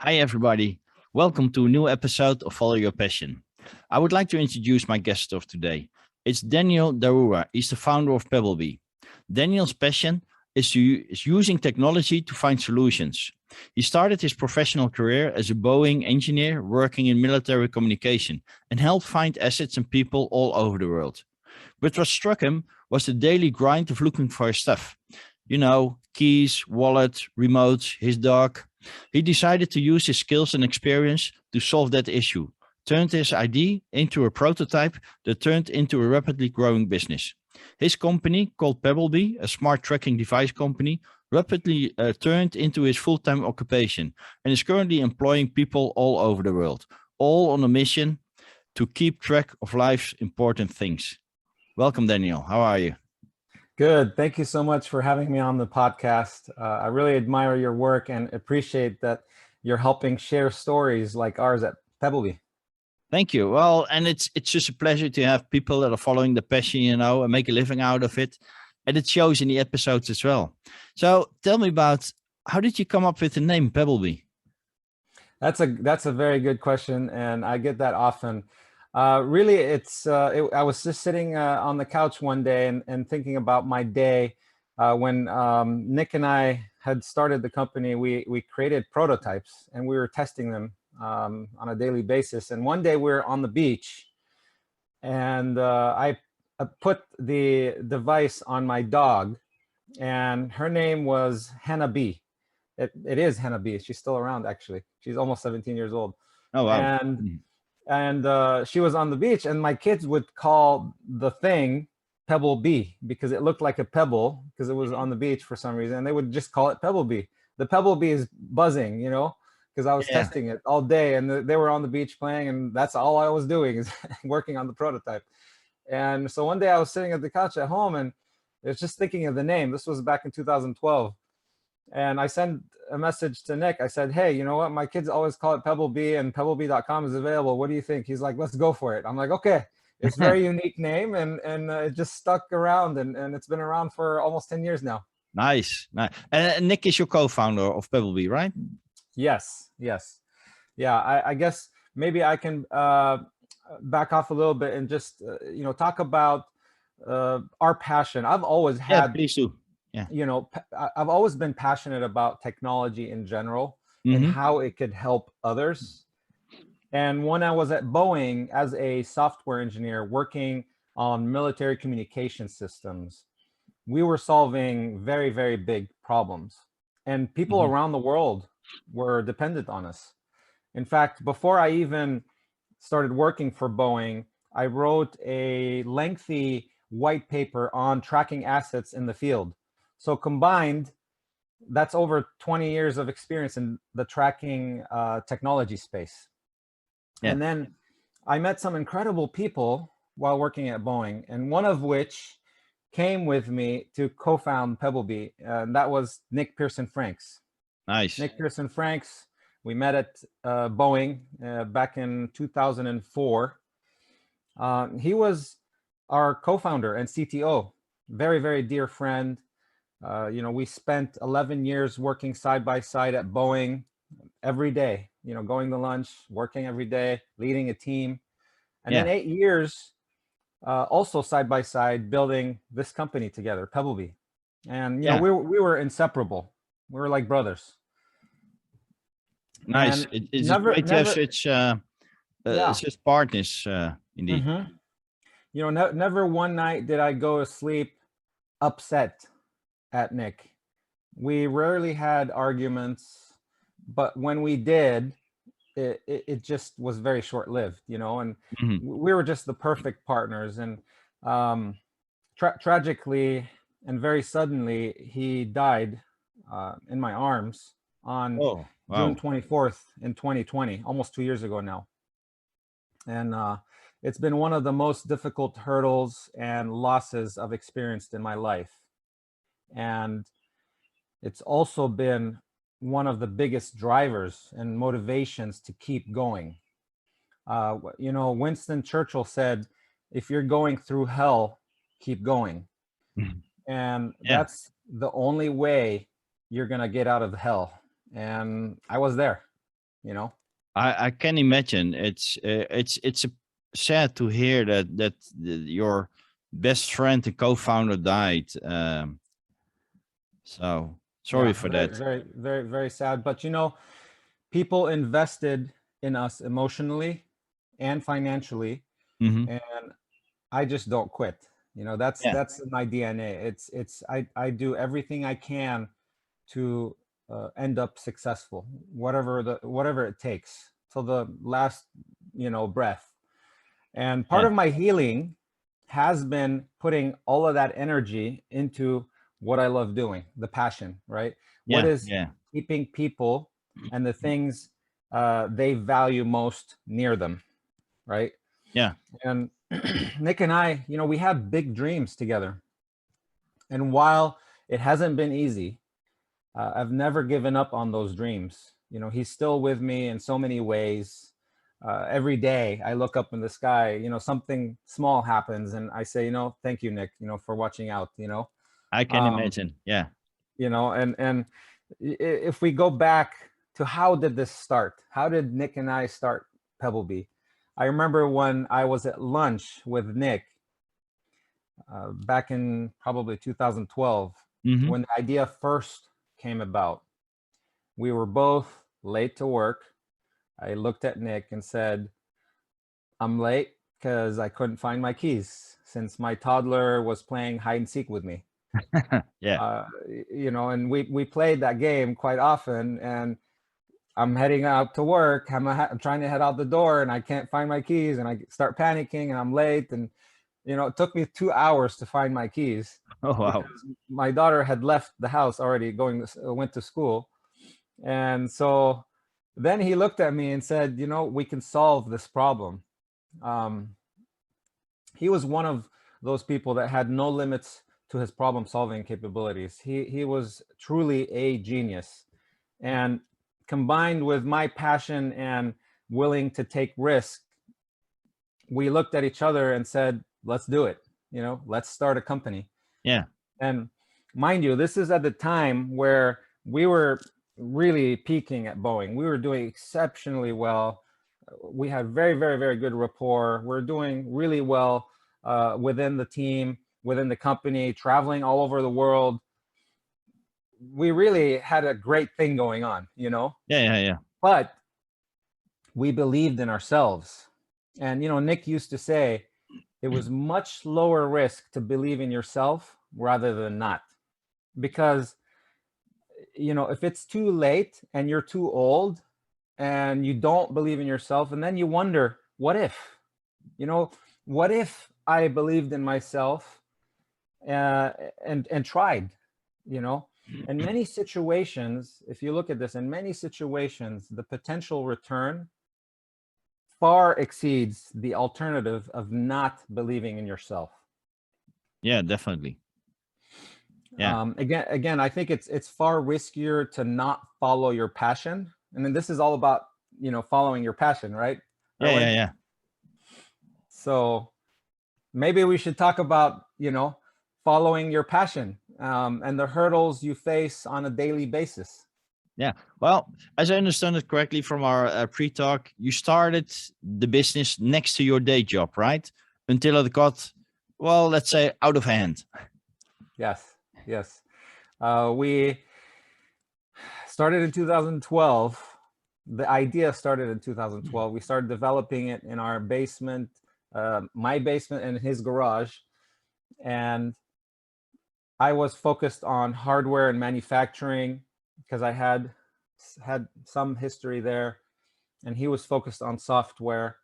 Hi, everybody. Welcome to a new episode of Follow Your Passion. I would like to introduce my guest of today. It's Daniel Daoura. He's the founder of Pebblebee. Daniel's passion is using technology to find solutions. He started his professional career as a Boeing engineer working in military communication and helped find assets and people all over the world. But what struck him was the daily grind of looking for his stuff. You know, keys, wallet, remotes, his dog. He decided to use his skills and experience to solve that issue, turned his idea into a prototype that turned into a rapidly growing business. His company, called Pebblebee, a smart tracking device company, rapidly turned into his full-time occupation and is currently employing people all over the world, all on a mission to keep track of life's important things. Welcome, Daniel. How are you? Good. Thank you so much for having me on the podcast. I really admire your work and appreciate that you're helping share stories like ours at Pebblebee. Thank you. Well, and it's just a pleasure to have people that are following the passion, and make a living out of it. And it shows in the episodes as well. So tell me about, how did you come up with the name Pebblebee? That's a very good question, and I get that often. Really, I was just sitting on the couch one day and thinking about my day when Nick and I had started the company. We created prototypes and we were testing them on a daily basis. And one day we were on the beach, and I put the device on my dog, and her name was Hannah B. It is Hannah B. She's still around, actually. She's almost 17 years old. Oh, wow. And she was on the beach, and my kids would call the thing Pebblebee because it looked like a pebble because it was on the beach for some reason, and they would just call it Pebblebee. The Pebblebee is buzzing, because I was testing it all day, and they were on the beach playing, and that's all I was doing is working on the prototype. And so one day I was sitting at the couch at home, and I was just thinking of the name. This was back in 2012. And I sent a message to Nick. I said, hey, you know what? My kids always call it Pebblebee, and pebblebee.com is available. What do you think? He's like, let's go for it. I'm like, okay. It's a very unique name, and it just stuck around, and it's been around for almost 10 years now. Nice. And Nick is your co-founder of Pebblebee, right? Yes. Yeah, I guess maybe I can back off a little bit and just, talk about our passion. I've always had... Yeah, please do. Yeah. I've always been passionate about technology in general and how it could help others. And when I was at Boeing as a software engineer working on military communication systems, we were solving very, very big problems. And people around the world were dependent on us. In fact, before I even started working for Boeing, I wrote a lengthy white paper on tracking assets in the field. So combined, that's over 20 years of experience in the tracking technology space. Yeah. And then I met some incredible people while working at Boeing, and one of which came with me to co-found Pebblebee, and that was Nick Pearson-Franks. Nice. Nick Pearson-Franks, we met at Boeing back in 2004. He was our co-founder and CTO, very, very dear friend. We spent 11 years working side by side at Boeing every day, going to lunch, working every day, leading a team. And then 8 years also side by side building this company together, Pebblebee. And, we were inseparable. We were like brothers. Nice. It's great to have such partners, indeed. Never one night did I go to sleep upset at Nick. We rarely had arguments, but when we did, it just was very short-lived, and we were just the perfect partners. And tragically and very suddenly, he died in my arms on June 24th in 2020, almost 2 years ago now. And it's been one of the most difficult hurdles and losses I've experienced in my life. And it's also been one of the biggest drivers and motivations to keep going. Winston Churchill said, if you're going through hell, keep going. And that's the only way you're going to get out of hell. And I was there. you know. I can imagine. It's sad to hear that your best friend and co-founder died. So sorry Yeah, for very, that. very, very, very sad. But you know, people invested in us emotionally and financially, Hmm. and I just don't quit. You know, Yeah, that's in my DNA. I do everything I can to end up successful, whatever it takes, till the last, you know, breath. And part yeah, of my healing has been putting all of that energy into what I love doing, the passion, right? What yeah, is yeah, keeping people and the things they value most near them, right? yeah. And Nick and I, you know, we have big dreams together. And while it hasn't been easy, I've never given up on those dreams. You know, he's still with me in so many ways. Every day I look up in the sky, you know, something small happens and I say, you know, thank you, Nick, you know, for watching out, you know. I can Um, imagine. Yeah. you know, and if we go back to how did this start? How did Nick and I start Pebblebee? I remember when I was at lunch with Nick back in probably 2012, Hmm. when the idea first came about. We were both late to work. I looked at Nick and said, I'm late because I couldn't find my keys since my toddler was playing hide and seek with me. Yeah. Uh, you know, and we played that game quite often. And I'm heading out to work. I'm trying to head out the door and I can't find my keys and I start panicking and I'm late. And, you know, it took me 2 hours to find my keys Oh wow. because my daughter had left the house already, went to school. And so then he looked at me and said, you know, we can solve this problem. Um, he was one of those people that had no limits to his problem solving capabilities. He was truly a genius. And combined with my passion and willing to take risk, we looked at each other and said, let's do it. You know, let's start a company. Yeah. And mind you, this is at the time where we were really peaking at Boeing. We were doing exceptionally well. We had very, very, very good rapport. We're doing really well within the team, within the company, traveling all over the world. We really had a great thing going on, you know? Yeah. Yeah. Yeah. But we believed in ourselves. And, you know, Nick used to say it was much lower risk to believe in yourself rather than not. Because, you know, if it's too late and you're too old and you don't believe in yourself, and then you wonder, what if, you know, what if I believed in myself and tried, you know? In many situations, if you look at this, in many situations, the potential return far exceeds the alternative of not believing in yourself. Yeah. Definitely. Yeah. Again, I think it's far riskier to not follow your passion. And then this is all about, you know, following your passion, right, Yeah. Yeah. Erwin? Yeah. So maybe we should talk about, you know, following your passion and the hurdles you face on a daily basis. Yeah. Well, as I understand it correctly from our pre-talk, you started the business next to your day job, right? Until it got, well, let's say out of hand. Yes, yes. We started in 2012. The idea started in 2012. We started developing it in our basement, my basement and his garage. And I was focused on hardware and manufacturing because I had some history there. And he was focused on software.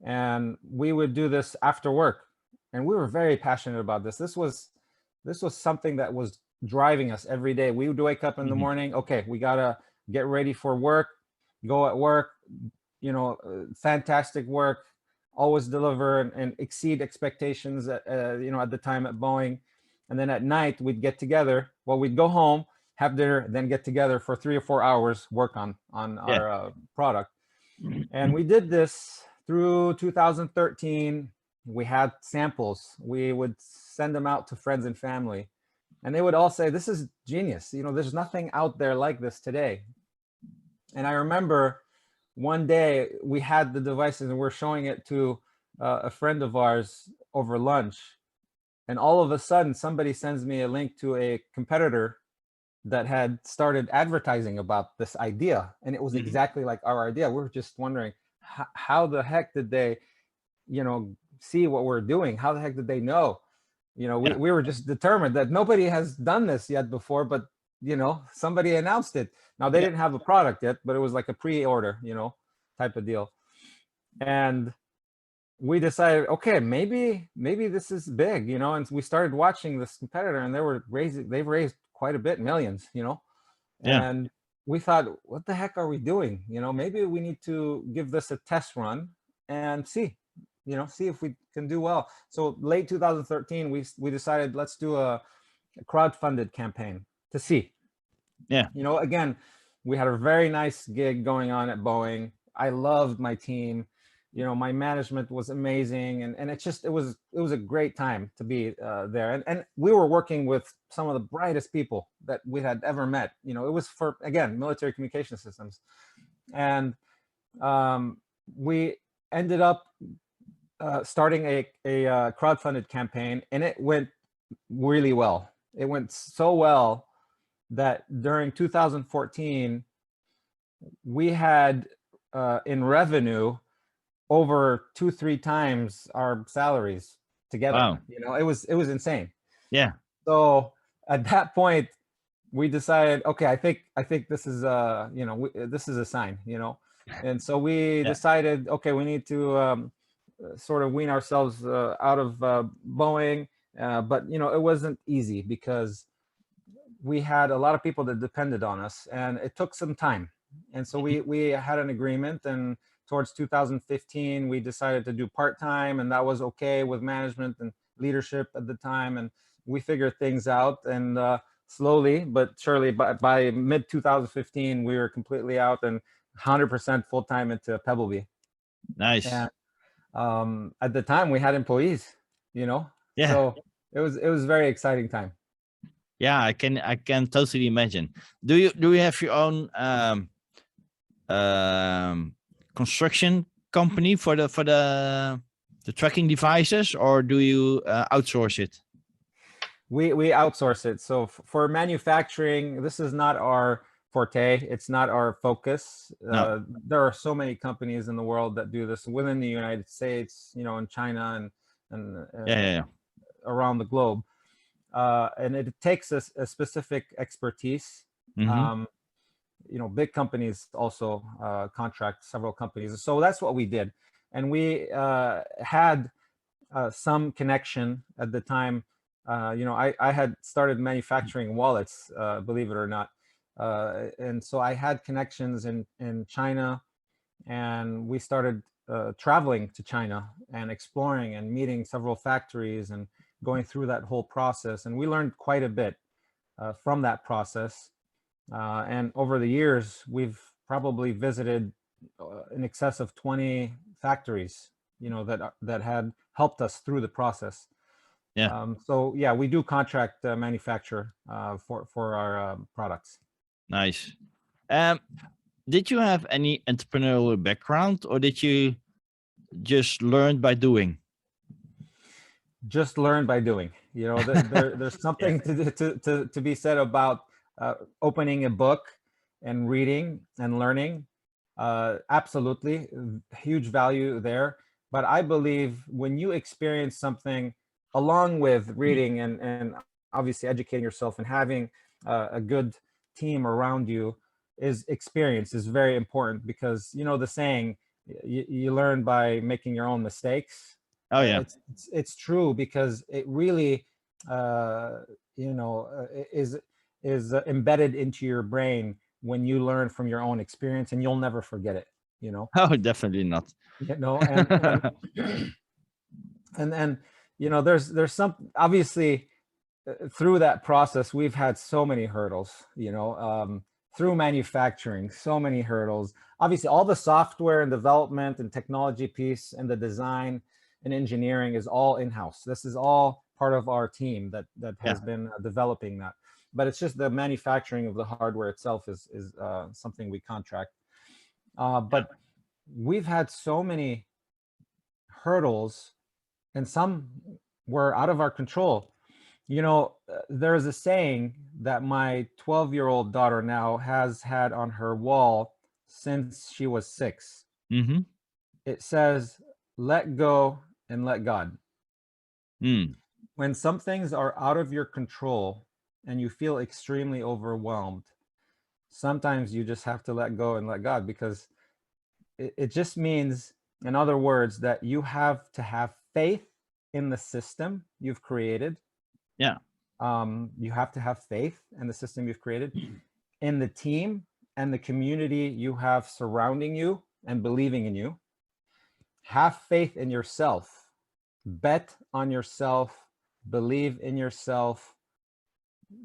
And we would do this after work. And we were very passionate about this. This was something that was driving us every day. We would wake up in the Mhm. morning. Okay, we gotta get ready for work, go at work, you know, fantastic work, always deliver and exceed expectations at, you know, at the time at Boeing. And then at night we'd get together. Well, we'd go home, have dinner, then get together for 3 or 4 hours, work on Yeah. our product. And we did this through 2013. We had samples. We would send them out to friends and family. And they would all say, this is genius. You know, there's nothing out there like this today. And I remember one day we had the devices and we're showing it to a friend of ours over lunch. And all of a sudden, somebody sends me a link to a competitor that had started advertising about this idea. And it was exactly like our idea. We were just wondering, how the heck did they, see what we're doing? How the heck did they know? We were just determined that nobody has done this yet before, but somebody announced it. Now they didn't have a product yet, but it was like a pre-order, type of deal. And we decided, okay, maybe this is big, and we started watching this competitor, and they've raised quite a bit, millions, and we thought, what the heck are we doing? Maybe we need to give this a test run and see if we can do well. So late 2013, we decided, let's do a crowdfunded campaign to see. Again, we had a very nice gig going on at Boeing. I loved my team. My management was amazing, and it was a great time to be there. And we were working with some of the brightest people that we had ever met. It was for, again, military communication systems. And we ended up starting a crowdfunded campaign, and it went really well. It went so well that during 2014, we had in revenue over 2-3 times our salaries together. Wow. It was insane. Yeah. So at that point, we decided, okay, I think this is this is a sign, and so we decided, okay, we need to sort of wean ourselves out of Boeing, but it wasn't easy because we had a lot of people that depended on us, and it took some time. And so we had an agreement, and towards 2015, we decided to do part-time, and that was okay with management and leadership at the time. And we figured things out, and slowly but surely, by mid 2015, we were completely out and 100% full-time into Pebblebee. Nice. And at the time, we had employees. So it was a very exciting time. Yeah, I can totally imagine. Do you have your own construction company for the tracking devices, or do you outsource it? We outsource it. So for manufacturing, this is not our forte. It's not our focus. No. There are so many companies in the world that do this within the United States, in China and around the globe. And it takes a specific expertise. Big companies also contract several companies. So that's what we did. And we had some connection at the time. I had started manufacturing wallets, believe it or not. And so I had connections in China, and we started traveling to China and exploring and meeting several factories and going through that whole process. And we learned quite a bit from that process. And over the years, we've probably visited in excess of 20 factories, that had helped us through the process. So yeah, we do contract manufacture for our products. Nice. Did you have any entrepreneurial background, or did you just learn by doing? Just learn by doing. There's something to be said about opening a book and reading and learning. Absolutely, huge value there. But I believe when you experience something along with reading and obviously educating yourself and having a good team around you, experience is very important, because the saying, you learn by making your own mistakes. Oh yeah, it's true, because it really is embedded into your brain when you learn from your own experience, and you'll never forget it. Oh, definitely not. And there's some, obviously, through that process, we've had so many hurdles, through manufacturing, so many hurdles. Obviously, all the software and development and technology piece and the design and engineering is all in-house. This is all part of our team that has been developing that. But it's just the manufacturing of the hardware itself is something we contract. But we've had so many hurdles, and some were out of our control. There is a saying that my 12-year-old daughter now has had on her wall since she was 6. Mm-hmm. It says, let go and let God. Mm. When some things are out of your control and you feel extremely overwhelmed, sometimes you just have to let go and let God, because it just means, in other words, that you have to have faith in the system you've created. Yeah. You have to have faith in the system you've created, in the team and the community you have surrounding you and believing in you. Have faith in yourself. Bet on yourself. Believe in yourself.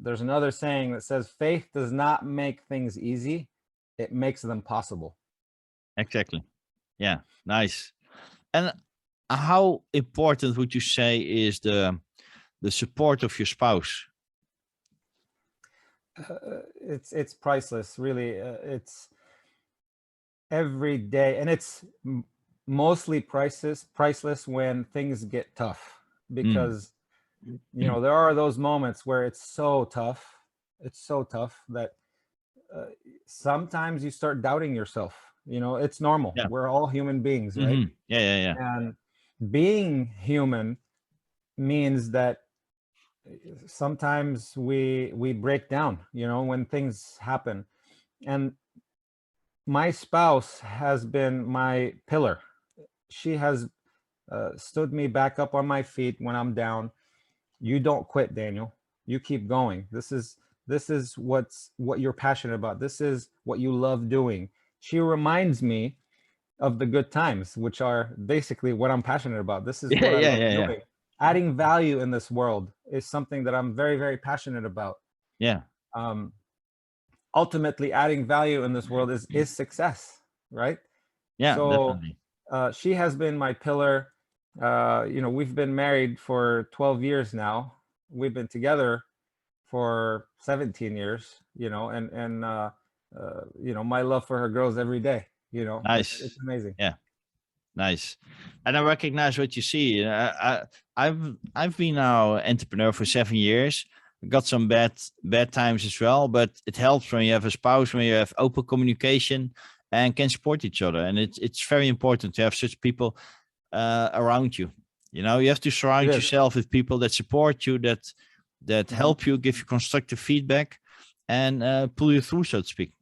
There's another saying that says, faith does not make things easy. It makes them possible. Exactly. Yeah. Nice. And how important would you say is the support of your spouse? It's priceless, really. It's every day, and it's mostly priceless when things get tough, because there are those moments where it's so tough that sometimes you start doubting yourself. It's normal. Yeah. We're all human beings, right? Mm-hmm. Yeah. And being human means that sometimes we break down, when things happen. And my spouse has been my pillar. She has stood me back up on my feet when I'm down. You don't quit, Daniel. You keep going. This is what you're passionate about. This is what you love doing. She reminds me of the good times, which are basically what I'm passionate about. This is what I love doing. Adding value in this world is something that I'm very, very passionate about. Yeah. Ultimately, adding value in this world is success, right? Yeah, So definitely. she has been my pillar. We've been married for 12 years now. We've been together for 17 years, and my love for her grows every day. Nice. It's amazing. Yeah. Nice. And I recognize what you see. I've been now entrepreneur for 7 years. Got some bad times as well, but it helps when you have a spouse, when you have open communication and can support each other. And it's very important to have such people around you. You have to surround yourself with people that support you, that help you, give you constructive feedback, and pull you through, so to speak.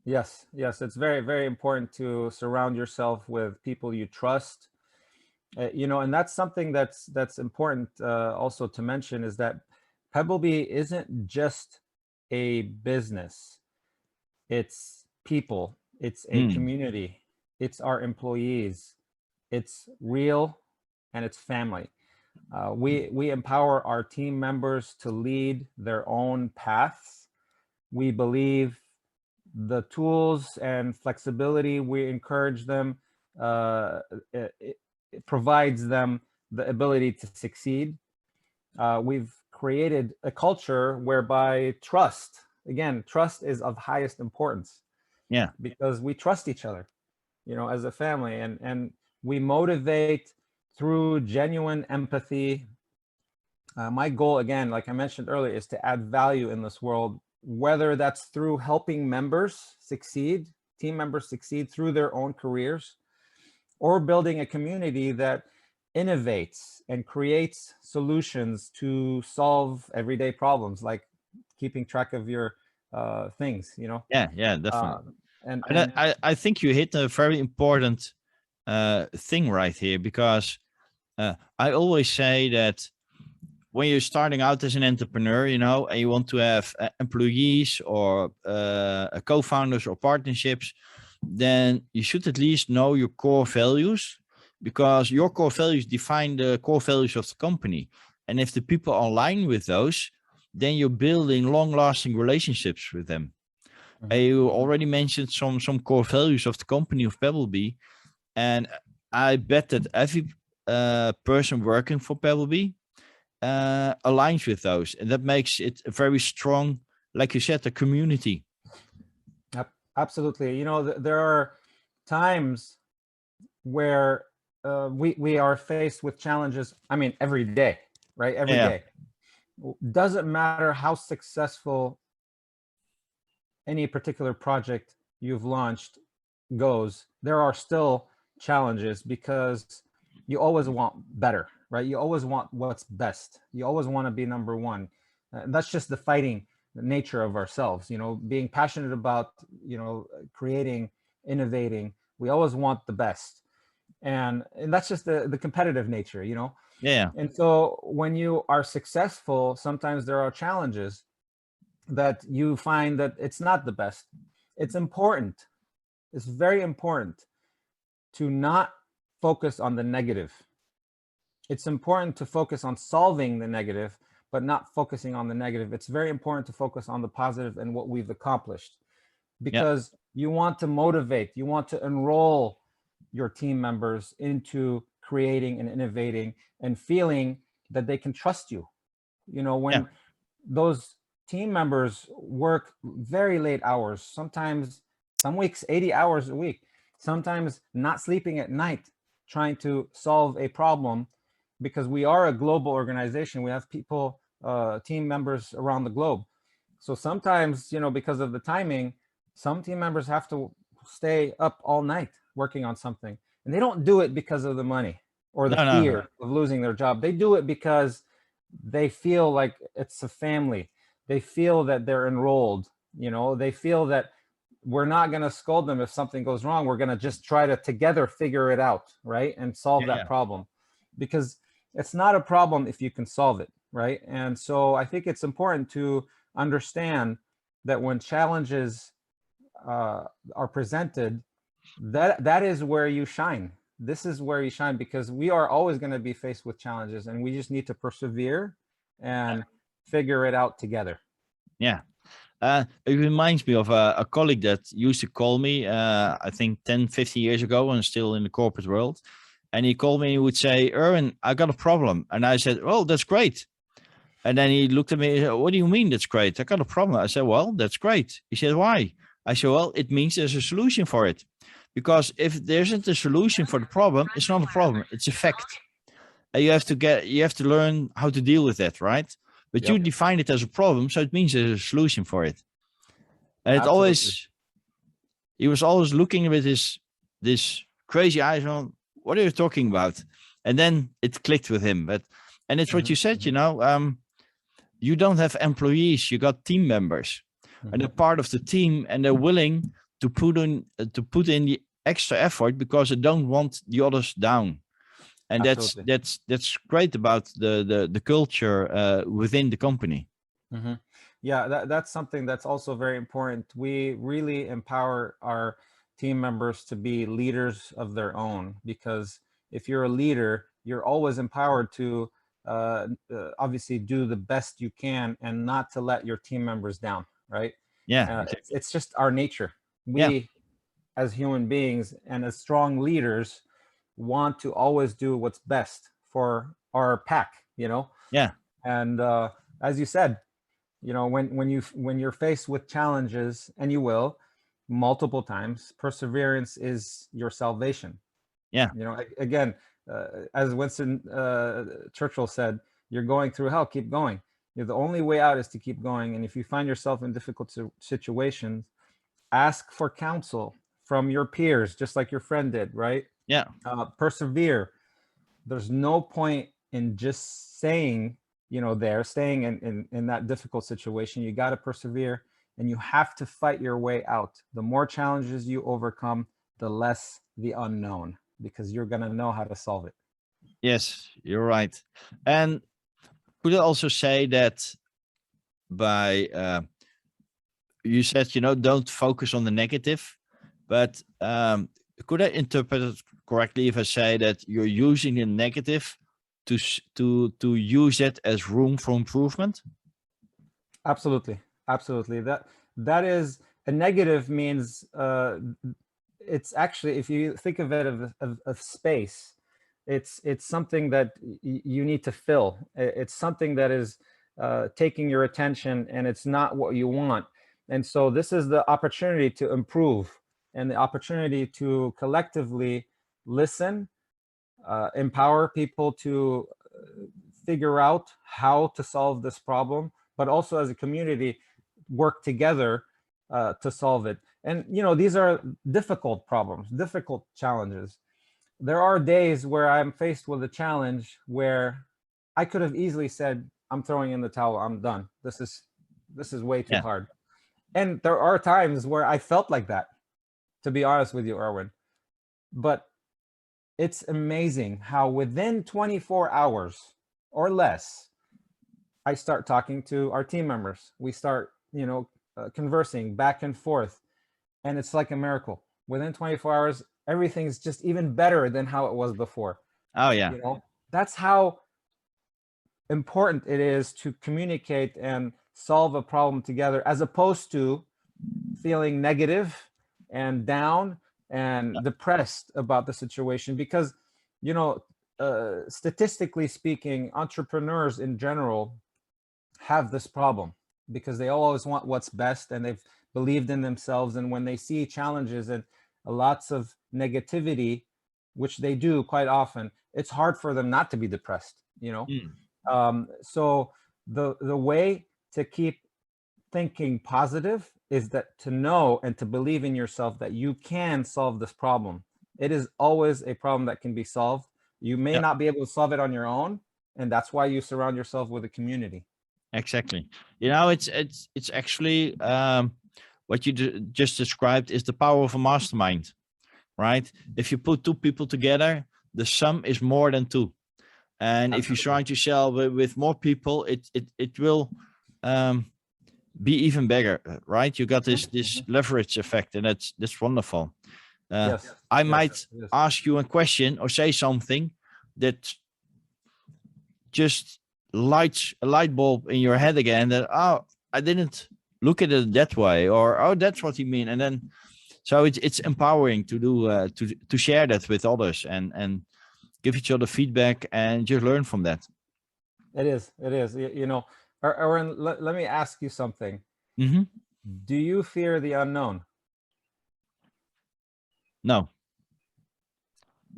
Yes, it's very, very important to surround yourself with people you trust. And that's something that's important also to mention, is that Pebblebee isn't just a business. It's people. It's a community. It's our employees. It's real, and it's family. We empower our team members to lead their own paths. We believe the tools and flexibility we encourage them, it provides them the ability to succeed. We've created a culture whereby trust is of highest importance. Yeah. Because we trust each other, as a family, and we motivate through genuine empathy. My goal, again, like I mentioned earlier, is to add value in this world, whether that's through helping team members succeed through their own careers, or building a community that innovates and creates solutions to solve everyday problems, like keeping track of your things, Yeah, definitely. And I think you hit a very important thing right here, because I always say that when you're starting out as an entrepreneur, and you want to have employees or co-founders or partnerships, then you should at least know your core values, because your core values define the core values of the company. And if the people align with those, then you're building long-lasting relationships with them. You already mentioned some core values of the company of Pebblebee, and I bet that every person working for Pebblebee aligns with those, and that makes it a very strong, like you said, a community. Absolutely. There are times where we are faced with challenges, I mean, every day, right? Every Yeah. day. Doesn't matter how successful any particular project you've launched goes, there are still challenges because you always want better, right? You always want what's best. You always want to be number one. That's just the fighting nature of ourselves, you know, being passionate about, you know, creating, innovating. We always want the best. And that's just the competitive nature, you know? Yeah. And so when you are successful, sometimes there are challenges that you find that it's not the best. It's important. It's very important to not focus on the negative. It's important to focus on solving the negative, but not focusing on the negative. It's very important to focus on the positive and what we've accomplished, Yeah. because you want to motivate, you want to enroll your team members into creating and innovating and feeling that they can trust you. You know, Yeah. when those team members work very late hours, sometimes some weeks 80 hours a week, sometimes not sleeping at night trying to solve a problem, because we are a global organization. We have people, team members around the globe. So sometimes, you know, because of the timing, some team members have to stay up all night working on something, and they don't do it because of the money or the No, no. fear of losing their job. They do it because they feel like it's a family. They feel that they're enrolled, you know, they feel that we're not going to scold them if something goes wrong. We're going to just try to together figure it out, right? And solve Yeah, that yeah. problem, because it's not a problem if you can solve it, right? And so I think it's important to understand that when challenges are presented, that is where you shine. This is where you shine, because we are always going to be faced with challenges, and we just need to persevere and figure it out together. Yeah. It reminds me of a colleague that used to call me, I think 10, 15 years ago, when still in the corporate world. And he called me and he would say, Erwin, I got a problem. And I said, oh, that's great. And then he looked at me, what do you mean that's great? I got a problem. I said, well, that's great. He said, why? I said, well, it means there's a solution for it. Because if there isn't a solution for the problem, it's not a problem, it's a fact. And you have to learn how to deal with that, right? But you Yep. define it as a problem, so it means there's a solution for it. And Absolutely. he was always looking with this crazy eyes on, what are you talking about? And then it clicked with him. And it's what you said, you know, you don't have employees, you got team members, and they're part of the team, and they're willing to put in the extra effort because they don't want the others down. And Absolutely. that's great about the culture within the company. Yeah, that's something that's also very important. We really empower our team members to be leaders of their own, because if you're a leader, you're always empowered to obviously do the best you can and not to let your team members down, right? Yeah, It's just our nature. yeah, We, as human beings and as strong leaders, want to always do what's best for our pack, you know? yeah, And as you said, you know, when you're faced with challenges, and you will multiple times, perseverance is your salvation. yeah, You know, again, as Winston Churchill said, you're going through hell, keep going. You know, the only way out is to keep going. And if you find yourself in difficult situations, ask for counsel from your peers, just like your friend did, right? yeah, Persevere. There's no point in just saying, you know, staying in that difficult situation. You got to persevere, and you have to fight your way out. The more challenges you overcome, the less the unknown, because you're going to know how to solve it. yes, you're right. And could I also say that by you said, you know, don't focus on the negative, but could I interpret it correctly if I say that you're using the negative to use it as room for improvement? Absolutely. Absolutely. That is, a negative means it's actually, if you think of it of space, it's something that you need to fill. It's something that is taking your attention, and it's not what you want. And so this is the opportunity to improve and the opportunity to collectively listen, empower people to figure out how to solve this problem, but also as a community work together to solve it. And these are difficult problems, difficult challenges. There are days where I'm faced with a challenge where I could have easily said, I'm throwing in the towel, I'm done. This is way too hard. And there are times where I felt like that, to be honest with you, Erwin. But it's amazing how within 24 hours or less, I start talking to our team members. We start, conversing back and forth. And it's like a miracle. Within 24 hours, everything's just even better than how it was before. Oh, yeah. That's how important it is to communicate and solve a problem together, as opposed to feeling negative and down and depressed about the situation. Because, statistically speaking, entrepreneurs in general have this problem because they always want what's best, and they've believed in themselves. And when they see challenges and lots of negativity, which they do quite often, it's hard for them not to be depressed, So the way to keep thinking positive is that to know and to believe in yourself that you can solve this problem. It is always a problem that can be solved. You may not be able to solve it on your own, and that's why you surround yourself with a community. Exactly. It's actually what you just described is the power of a mastermind, right? If you put two people together, the sum is more than two. And if you surround yourself with more people, it will be even bigger, right? You got this leverage effect, and that's wonderful. I might ask you a question or say something that just lights a light bulb in your head again, that, oh, I didn't look at it that way, or, oh, that's what you mean. And then, so it's empowering to do, to share that with others and give each other feedback and just learn from that. It is. Aaron, let me ask you something. Mm-hmm. Do you fear the unknown? No.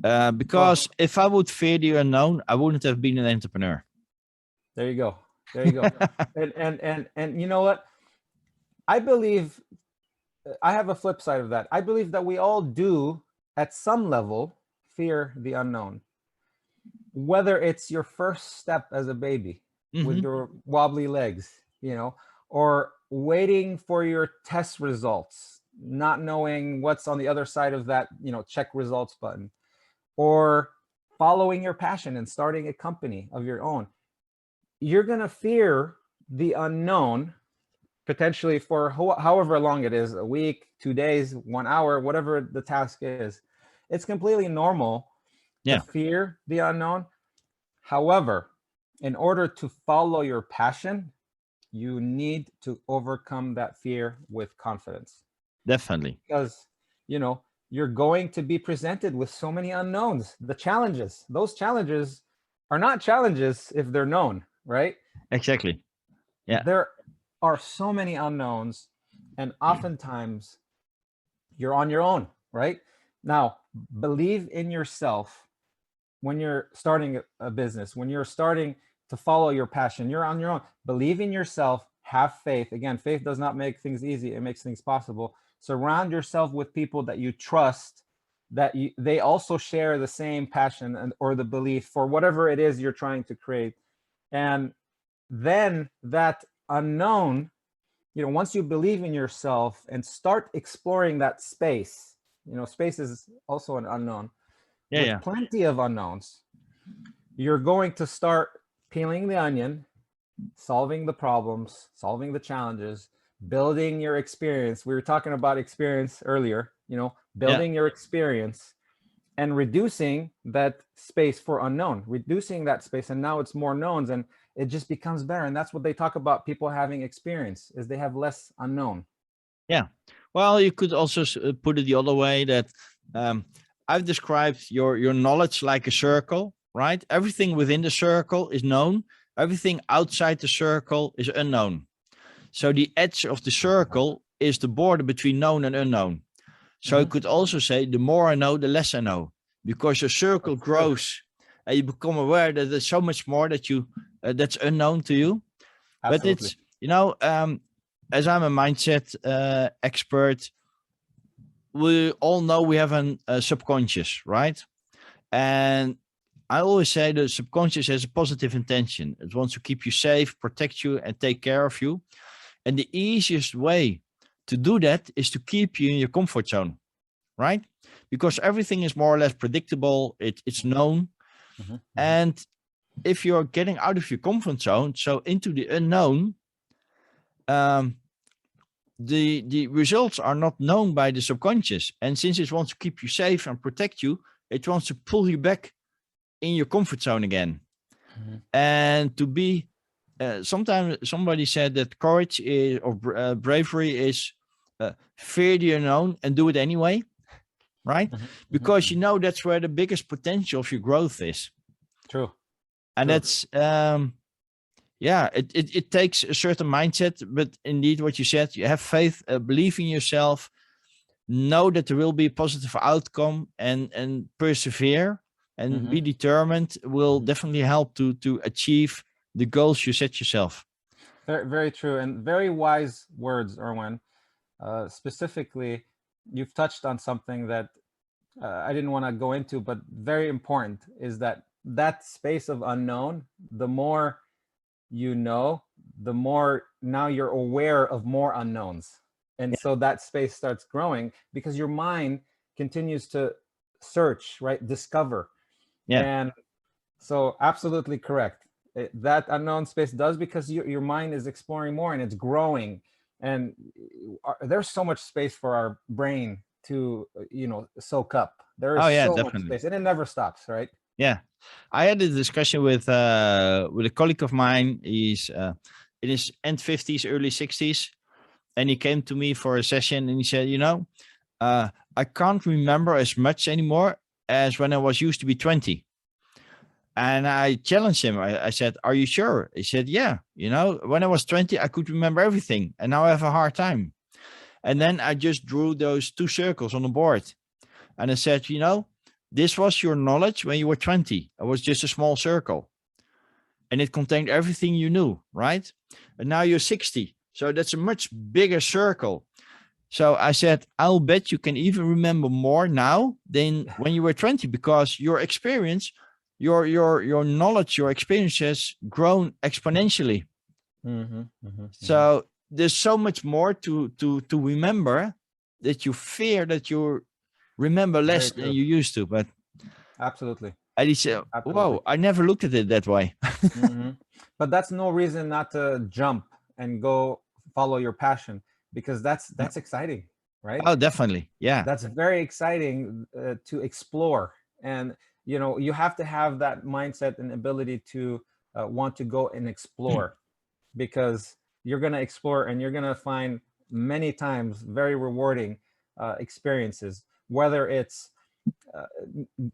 Because if I would fear the unknown, I wouldn't have been an entrepreneur. There you go. And you know what? I believe, I have a flip side of that. I believe that we all do, at some level, fear the unknown. Whether it's your first step as a baby with your wobbly legs, or waiting for your test results, not knowing what's on the other side of that, check results button, or following your passion and starting a company of your own. You're going to fear the unknown potentially for however long it is, a week, 2 days, 1 hour, whatever the task is. It's completely normal to fear the unknown. However, in order to follow your passion, you need to overcome that fear with confidence. Definitely. Because, you're going to be presented with so many unknowns. The challenges, those challenges are not challenges if they're known, right? Exactly. Yeah. There are so many unknowns, and oftentimes you're on your own, right? Now, believe in yourself when you're starting a business, when you're starting to follow your passion, you're on your own. Believe in yourself, have faith. Again, faith does not make things easy, it makes things possible. Surround yourself with people that you trust, that they also share the same passion or the belief for whatever it is you're trying to create. And then that unknown, once you believe in yourself and start exploring that space, space is also an unknown. With plenty of unknowns, you're going to start peeling the onion, solving the problems, solving the challenges, building your experience. We were talking about experience earlier, building your experience and reducing that space for unknown, reducing that space. And now it's more knowns and it just becomes better. And that's what they talk about, people having experience, is they have less unknown. Yeah. Well, you could also put it the other way, that I've described your knowledge like a circle, right? Everything within the circle is known. Everything outside the circle is unknown. So the edge of the circle is the border between known and unknown. So you could also say, the more I know, the less I know, because your circle grows and you become aware that there's so much more that you that's unknown to you. But it's, as I'm a mindset expert, we all know we have a subconscious, right? And I always say the subconscious has a positive intention. It wants to keep you safe, protect you, and take care of you. And the easiest way to do that is to keep you in your comfort zone, right? Because everything is more or less predictable. It's known. And if you're getting out of your comfort zone, so into the unknown, the results are not known by the subconscious. And since it wants to keep you safe and protect you, it wants to pull you back in your comfort zone again. And to be, sometimes somebody said that courage is, or bravery is, fear the unknown and do it anyway, right? Because you know that's where the biggest potential of your growth is. True. And that's, it takes a certain mindset, but indeed what you said, you have faith, believe in yourself, know that there will be a positive outcome, and persevere and be determined will definitely help to achieve the goals you set yourself. Very, very true, and very wise words, Erwin. Specifically, you've touched on something that I didn't want to go into, but very important, is that space of unknown, the more you know, the more now you're aware of more unknowns. And so that space starts growing because your mind continues to search, right? Discover. And so absolutely correct. That unknown space does, because your mind is exploring more and it's growing. And there's so much space for our brain to, soak up. There is so much space, and it never stops, right? Yeah, I had a discussion with a colleague of mine. He's in his end 50s, early 60s, and he came to me for a session, and he said, I can't remember as much anymore as when I was used to be 20. And I challenged him. I said, are you sure? He said, yeah. When I was 20, I could remember everything, and now I have a hard time. And then I just drew those 2 circles on the board, and I said, this was your knowledge when you were 20. It was just a small circle, and it contained everything you knew, right? And now you're 60. So that's a much bigger circle. So I said, I'll bet you can even remember more now than when you were 20, because your experience, your knowledge, your experience has grown exponentially. So there's so much more to remember, that you fear that you remember less than you used to. But absolutely. And he said, whoa, I never looked at it that way. But that's no reason not to jump and go follow your passion, because that's exciting, right? Oh, definitely. Yeah. That's very exciting to explore. And, you have to have that mindset and ability to want to go and explore, because you're going to explore and you're going to find many times very rewarding experiences, whether it's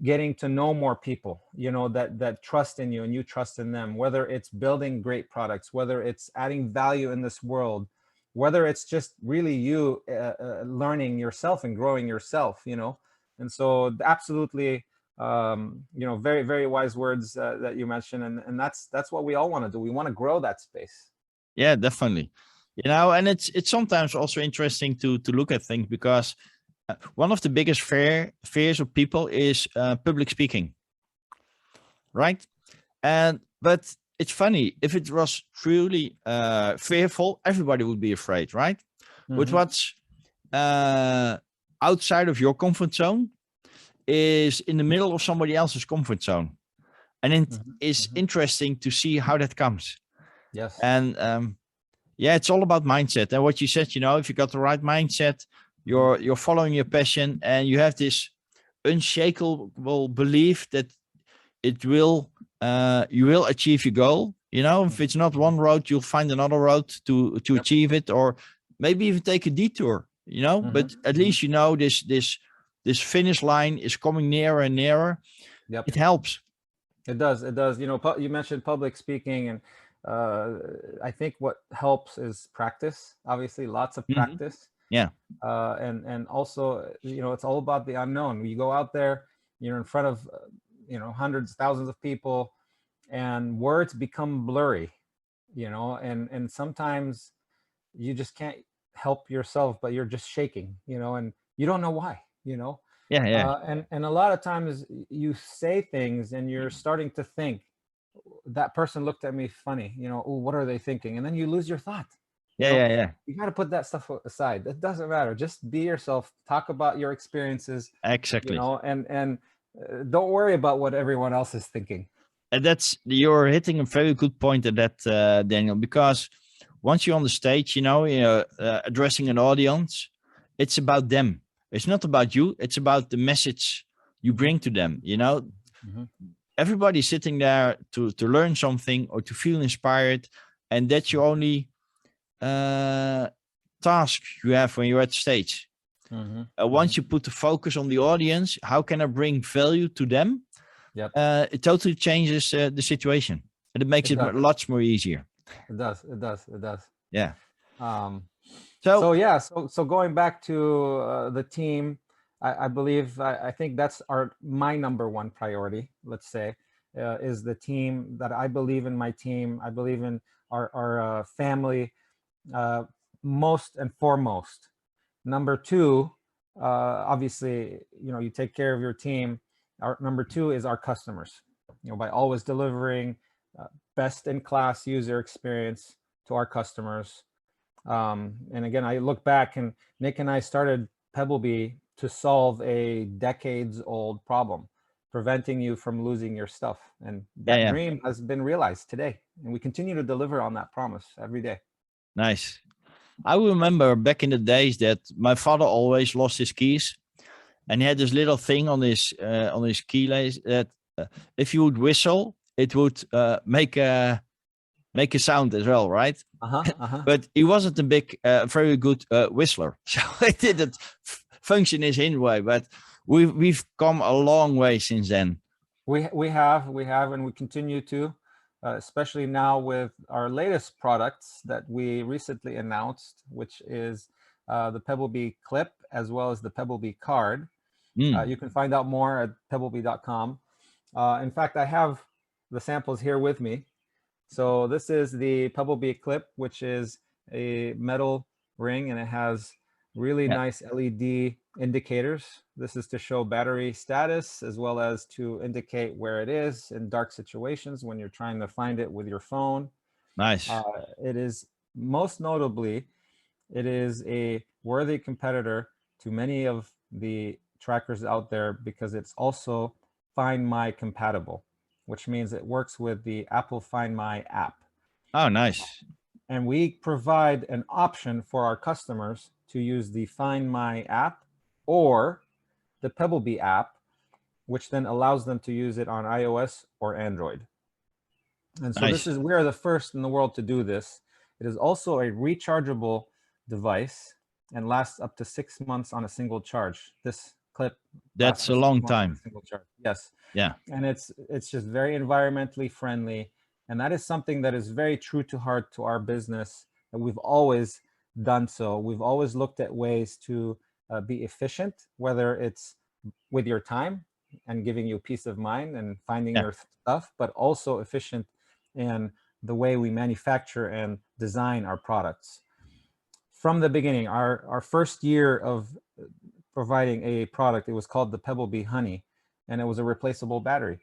getting to know more people, that trust in you and you trust in them, whether it's building great products, whether it's adding value in this world, whether it's just really you learning yourself and growing yourself, And so absolutely, very, very wise words that you mentioned. And that's what we all want to do. We want to grow that space. Yeah, definitely. And it's sometimes also interesting to look at things, because one of the biggest fears of people is public speaking, right? But it's funny, if it was truly fearful, everybody would be afraid, right? But what's outside of your comfort zone is in the middle of somebody else's comfort zone, and it is interesting to see how that comes. Yes. And it's all about mindset. And what you said, if you got the right mindset, you're following your passion, and you have this unshakable belief that you will achieve your goal. If it's not one road, you'll find another road to achieve it, or maybe even take a detour, but at least this finish line is coming nearer and nearer. Yep. It helps. It does. You mentioned public speaking, and I think what helps is practice. Obviously, lots of practice. Yeah. And also, it's all about the unknown. You go out there, you're in front of, hundreds, thousands of people, and words become blurry, and sometimes you just can't help yourself, but you're just shaking, and you don't know why, Yeah. Yeah. and a lot of times you say things and you're starting to think, that person looked at me funny, oh, what are they thinking? And then you lose your thought. Yeah. Yeah. Yeah. You got to put that stuff aside. It doesn't matter. Just be yourself. Talk about your experiences, Exactly. and don't worry about what everyone else is thinking. And you're hitting a very good point at that, Daniel, because once you're on the stage, addressing an audience, it's about them. It's not about you. It's about the message you bring to them. Mm-hmm. Everybody's sitting there to learn something or to feel inspired, and that's your only task you have when you're at the stage. Mm-hmm. Once you put the focus on the audience, how can I bring value to them? Yep. It totally changes the situation, and it makes it lots more easier. It does. It does. It does. Yeah. So going back to the team, I believe, I think that's my number one priority, let's say, is the team. That I believe in my team. I believe in our family, most and foremost. Number two, obviously, you take care of your team. Our number two is our customers, by always delivering best in class user experience to our customers. And again, I look back, and Nick and I started Pebblebee to solve a decades old problem, preventing you from losing your stuff. And that dream has been realized today. And we continue to deliver on that promise every day. Nice. I remember back in the days that my father always lost his keys, and he had this little thing on his keyless that if you would whistle, it would make a sound as well, right? But he wasn't a very good whistler, so it didn't function his own way. But we've come a long way since then. We have, and we continue to, especially now with our latest products that we recently announced, which is the Pebblebee Clip as well as the Pebblebee Card. You can find out more at pebblebee.com. In fact, I have the samples here with me. So this is the Pebblebee Clip, which is a metal ring, and it has really nice LED indicators. This is to show battery status, as well as to indicate where it is in dark situations when you're trying to find it with your phone. Nice. It is, most notably, it is a worthy competitor to many of the trackers out there because it's also Find My compatible, which means it works with the Apple Find My app. Oh, nice. And we provide an option for our customers to use the Find My app or the Pebblebee app, which then allows them to use it on iOS or Android. And so we are the first in the world to do this. It is also a rechargeable device and lasts up to 6 months on a single charge. This clip, that's a long time. Single charge. Yes. Yeah. And it's just very environmentally friendly. And that is something that is very true to heart to our business, and we've always done so. We've always looked at ways to be efficient, whether it's with your time and giving you peace of mind and finding your stuff, but also efficient in the way we manufacture and design our products. From the beginning, our first year of providing a product, it was called the Pebblebee Honey, and it was a replaceable battery.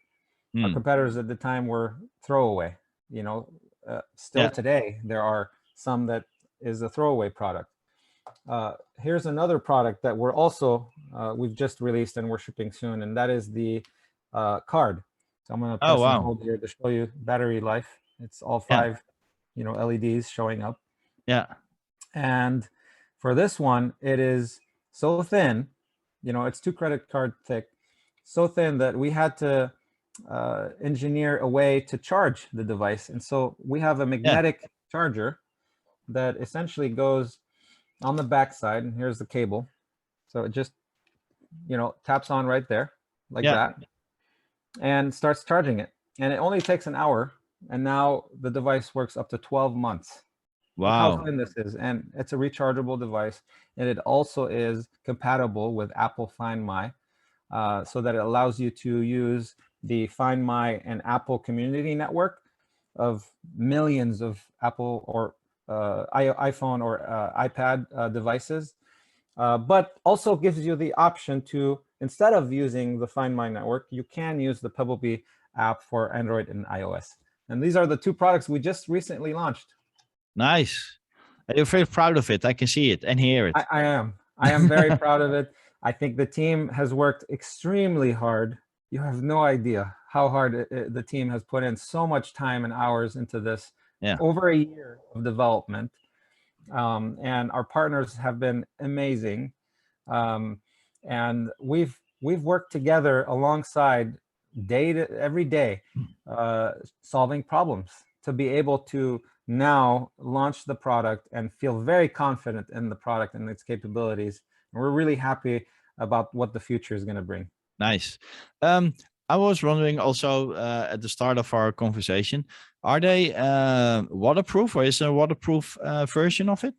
Our competitors at the time were throwaway. Still today, there are some that is a throwaway product. Here's another product that we've just released and we're shipping soon, and that is the card. So I'm going to press and hold here to show you battery life. It's all 5, LEDs showing up. Yeah. And for this one, it is so thin, it's 2 credit card thick, so thin that we had to engineer a way to charge the device. And so we have a magnetic charger that essentially goes on the back side, and here's the cable. So it just, taps on right there like that and starts charging it. And it only takes an hour. And now the device works up to 12 months. Look how Wow. thin this is, and it's a rechargeable device, and it also is compatible with Apple Find My, so that it allows you to use the Find My and Apple community network of millions of Apple or iPhone or iPad devices, but also gives you the option to, instead of using the Find My network, you can use the Pebblebee app for Android and iOS. And these are the two products we just recently launched. Nice. You're very proud of it. I can see it and hear it. I am. I am very proud of it. I think the team has worked extremely hard. You have no idea how hard the team has put in so much time and hours into this. Yeah. Over a year of development. And our partners have been amazing. And we've worked together alongside every day, solving problems to be able to now launch the product and feel very confident in the product and its capabilities. And we're really happy about what the future is going to bring. Nice. I was wondering also at the start of our conversation, are they waterproof, or is there a waterproof version of it?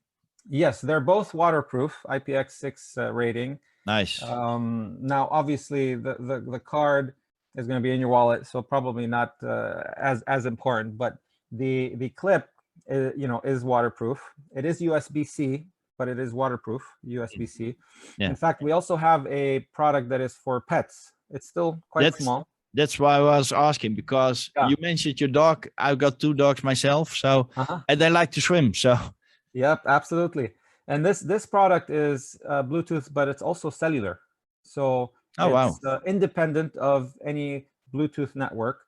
Yes, they're both waterproof, IPX6 rating. Nice. Now, obviously, the card is going to be in your wallet, so probably not as important. But the clip, is waterproof. It is USB-C, but it is waterproof, USB-C. Yeah. In fact, we also have a product that is for pets. It's still quite small. That's why I was asking, because you mentioned your dog. I've got 2 dogs myself, so and they like to swim. So. Yep, absolutely. And this product is Bluetooth, but it's also cellular. So it's independent of any Bluetooth network.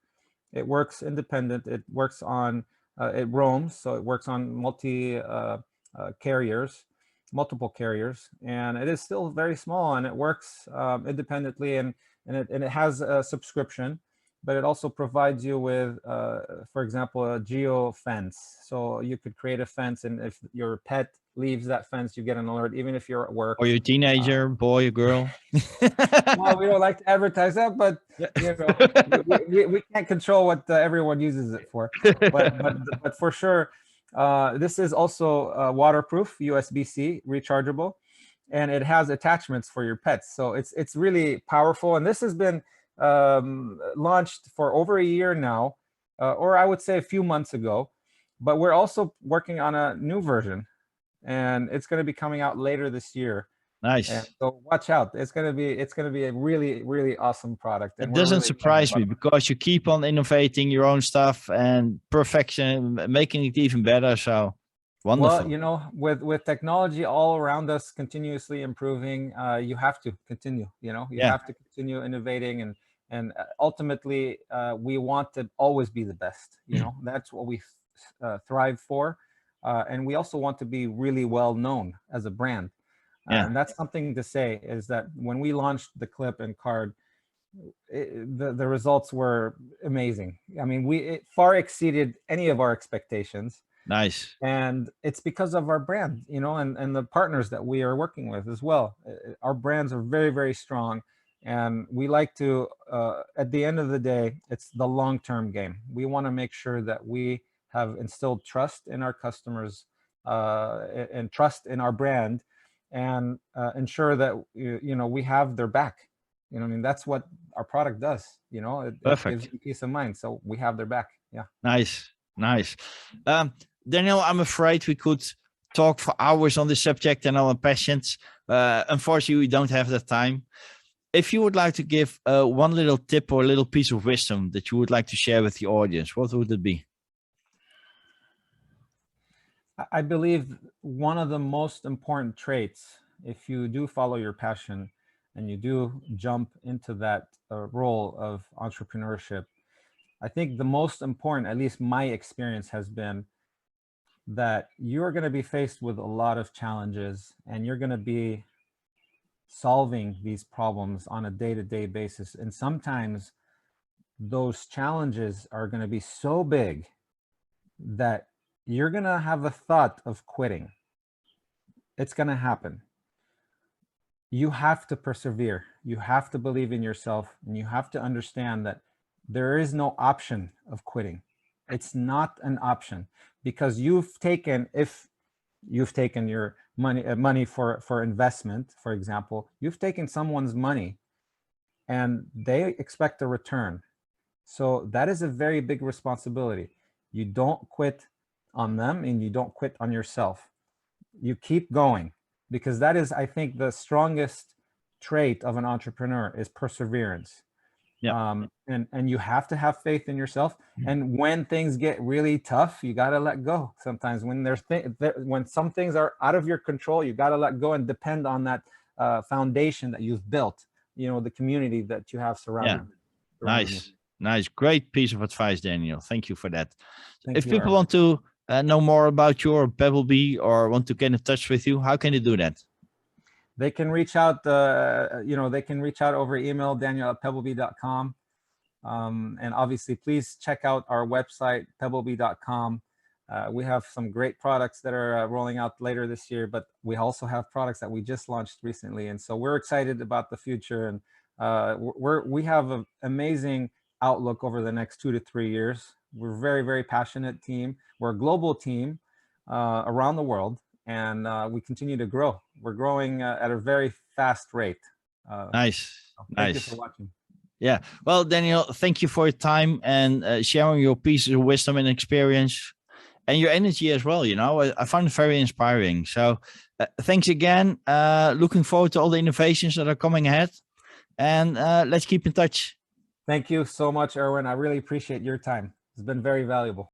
It works independent. It works on, it roams, so it works on multiple carriers, and it is still very small, and it works independently, and it has a subscription, but it also provides you with, for example, a geo fence. So you could create a fence, and if your pet leaves that fence, you get an alert, even if you're at work. Or your teenager, boy or girl. Well, we don't like to advertise that, but we can't control what everyone uses it for. But for sure, this is also waterproof, USB-C, rechargeable, and it has attachments for your pets. So it's really powerful, and this has been launched for over a year now, or I would say a few months ago. But we're also working on a new version, and it's going to be coming out later this year. Nice. And so watch out. It's going to be a really, really awesome product. And it doesn't surprise me, because you keep on innovating your own stuff and perfection, making it even better. So wonderful. Well, with technology all around us continuously improving, you have to continue. You have to continue innovating, and ultimately we want to always be the best. That's what we thrive for, and we also want to be really well known as a brand. And that's something to say, is that when we launched the clip and card, the results were amazing. I mean, it far exceeded any of our expectations. Nice. And it's because of our brand, and the partners that we are working with as well. Our brands are very, very strong, and we like to, at the end of the day, it's the long-term game. We want to make sure that we have instilled trust in our customers, and trust in our brand, and ensure that we have their back. I mean, that's what our product does. It gives you peace of mind, so we have their back. Yeah. Nice. Daniel, I'm afraid we could talk for hours on this subject and our passions. Unfortunately, we don't have that time. If you would like to give one little tip or a little piece of wisdom that you would like to share with the audience, what would it be? I believe one of the most important traits, if you do follow your passion and you do jump into that role of entrepreneurship, I think the most important, at least my experience has been, that you're going to be faced with a lot of challenges, and you're going to be solving these problems on a day-to-day basis. And sometimes those challenges are going to be so big that you're going to have a thought of quitting. It's going to happen. You have to persevere. You have to believe in yourself, and you have to understand that there is no option of quitting. It's not an option, because if you've taken your money for investment, for example, you've taken someone's money and they expect a return. So that is a very big responsibility. You don't quit on them and you don't quit on yourself. You keep going, because that is, I think, the strongest trait of an entrepreneur is perseverance. Yeah. And you have to have faith in yourself. And when things get really tough, you got to let go. Sometimes when when some things are out of your control, you got to let go and depend on that foundation that you've built, the community that you have surrounded. Nice. Great piece of advice, Daniel. Thank you for that. If people Erwin. want to know more about your Pebblebee or want to get in touch with you, how can they do that? They can reach out, they can reach out over email, daniel@pebblebee.com. And obviously, please check out our website, pebblebee.com. We have some great products that are rolling out later this year, but we also have products that we just launched recently. And so we're excited about the future. And we have an amazing outlook over the next 2 to 3 years. We're a very, very passionate team. We're a global team around the world, and we continue to grow. We're growing at a very fast rate. Nice. Thank you for watching. Yeah. Well, Daniel, thank you for your time and sharing your pieces of wisdom and experience and your energy as well. I found it very inspiring. So thanks again. Looking forward to all the innovations that are coming ahead, and let's keep in touch. Thank you so much, Erwin. I really appreciate your time. It's been very valuable.